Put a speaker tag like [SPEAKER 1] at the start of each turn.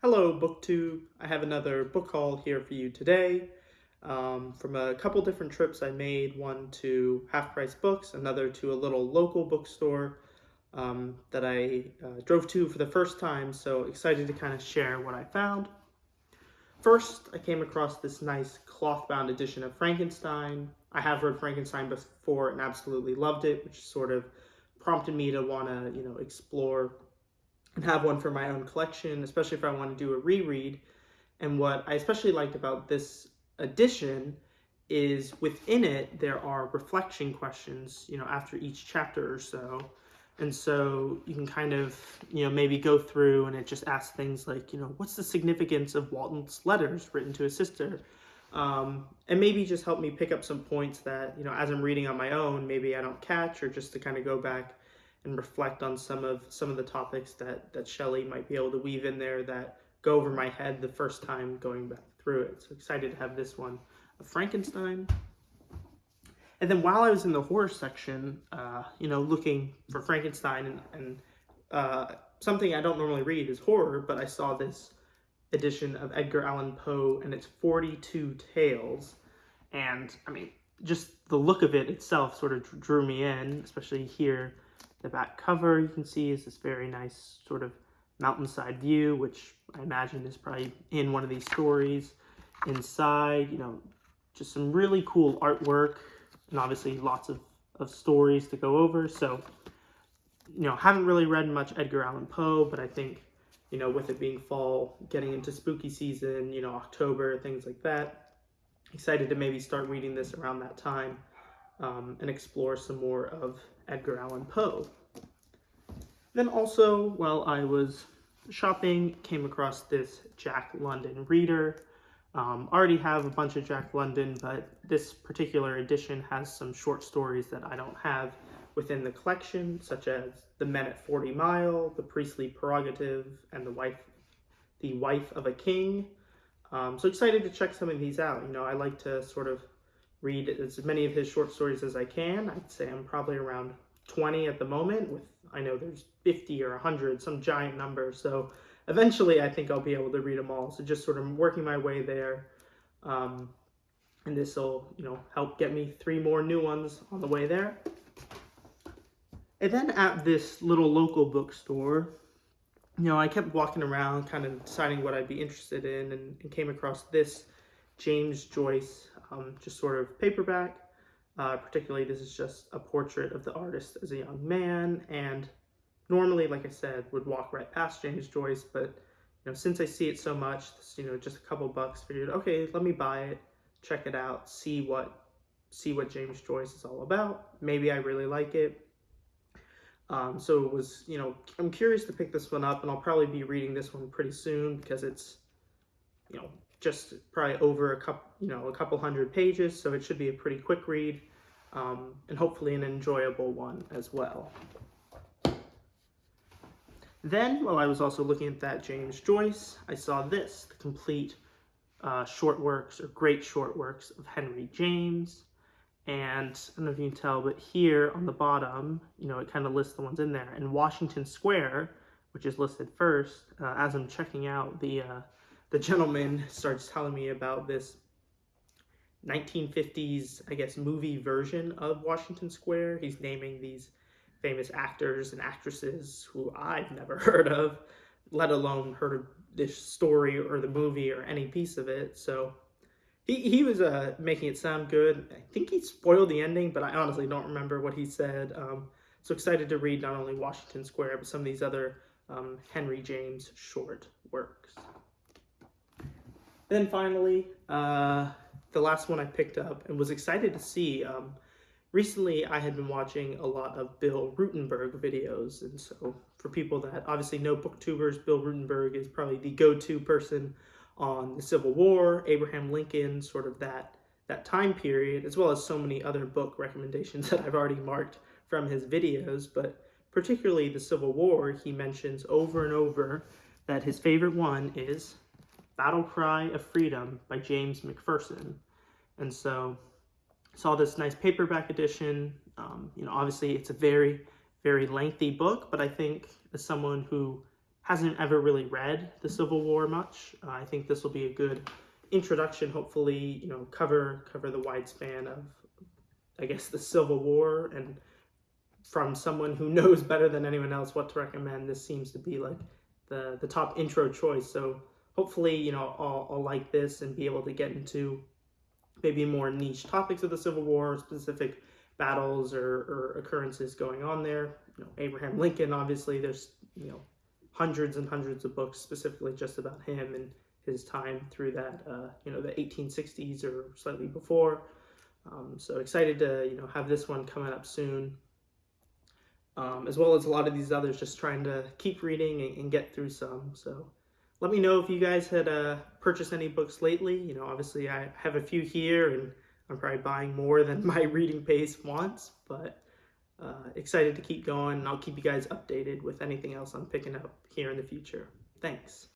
[SPEAKER 1] Hello, BookTube. I have another book haul here for you today. From a couple different trips I made, one to Half Price Books, another to a little local bookstore that I drove to for the first time, so excited to kind of share what I found. First, I came across this nice cloth-bound edition of Frankenstein. I have read Frankenstein before and absolutely loved it, which sort of prompted me to want to, explore and have one for my own collection, especially if I want to do a reread. And what I especially liked about this edition is within it, there are reflection questions, after each chapter or so. And so you can kind of, maybe go through and it just asks things like, what's the significance of Walton's letters written to his sister? And maybe just help me pick up some points that, as I'm reading on my own, maybe I don't catch, or just to kind of go back and reflect on some of the topics that Shelley might be able to weave in there that go over my head the first time going back through it. So excited to have this one of Frankenstein. And then while I was in the horror section, looking for Frankenstein and something I don't normally read is horror, but I saw this edition of Edgar Allan Poe and it's 42 Tales. And I mean, just the look of it itself sort of drew me in, especially here. The back cover you can see is this very nice sort of mountainside view, which I imagine is probably in one of these stories. Inside, just some really cool artwork and obviously lots of stories to go over. So, haven't really read much Edgar Allan Poe, but I think, with it being fall, getting into spooky season, October, things like that, excited to maybe start reading this around that time and explore some more of Edgar Allan Poe. Then also, while I was shopping, came across this Jack London reader. Already have a bunch of Jack London, but this particular edition has some short stories that I don't have within the collection, such as The Men at 40 Mile, The Priestly Prerogative, and The Wife of a King. So excited to check some of these out. I like to sort of read as many of his short stories as I can. I'd say I'm probably around 20 at the moment, with I know there's 50 or 100, some giant number. So eventually I think I'll be able to read them all. So just sort of working my way there. And this will, help get me 3 more new ones on the way there. And then at this little local bookstore, I kept walking around kind of deciding what I'd be interested in and came across this James Joyce, just sort of paperback. Particularly, this is just a portrait of the artist as a young man, and normally, like I said, would walk right past James Joyce, but since I see it so much, just a couple bucks, figured, okay, let me buy it, check it out, see what James Joyce is all about. Maybe I really like it. So it was, I'm curious to pick this one up, and I'll probably be reading this one pretty soon because it's, just probably over a couple hundred pages, so it should be a pretty quick read, and hopefully an enjoyable one as well. Then, while I was also looking at that James Joyce, I saw this, the complete short works, or great short works of Henry James. And I don't know if you can tell, but here on the bottom, it kind of lists the ones in there. And Washington Square, which is listed first, as I'm checking out, the gentleman starts telling me about this 1950s, I guess, movie version of Washington Square. He's naming these famous actors and actresses who I've never heard of, let alone heard of this story or the movie or any piece of it. So he was making it sound good. I think he spoiled the ending, but I honestly don't remember what he said. So excited to read not only Washington Square, but some of these other Henry James short works. Then finally, the last one I picked up and was excited to see. Recently, I had been watching a lot of Bill Rutenberg videos, and so for people that obviously know booktubers, Bill Rutenberg is probably the go-to person on the Civil War, Abraham Lincoln, sort of that time period, as well as so many other book recommendations that I've already marked from his videos. But particularly the Civil War, he mentions over and over that his favorite one is Battle Cry of Freedom by James McPherson. And so saw this nice paperback edition. Obviously it's a very, very lengthy book, but I think as someone who hasn't ever really read the Civil War much. I think this will be a good introduction, hopefully, cover the wide span of, I guess, the Civil War, and from someone who knows better than anyone else what to recommend, this seems to be like the top intro choice. So hopefully, I'll like this and be able to get into maybe more niche topics of the Civil War, specific battles or occurrences going on there. Abraham Lincoln, obviously, there's, hundreds and hundreds of books specifically just about him and his time through that, the 1860s or slightly before. So excited to, have this one coming up soon. As well as a lot of these others, just trying to keep reading and get through some. So let me know if you guys had purchased any books lately. Obviously I have a few here, and I'm probably buying more than my reading pace wants, but excited to keep going, and I'll keep you guys updated with anything else I'm picking up here in the future. Thanks.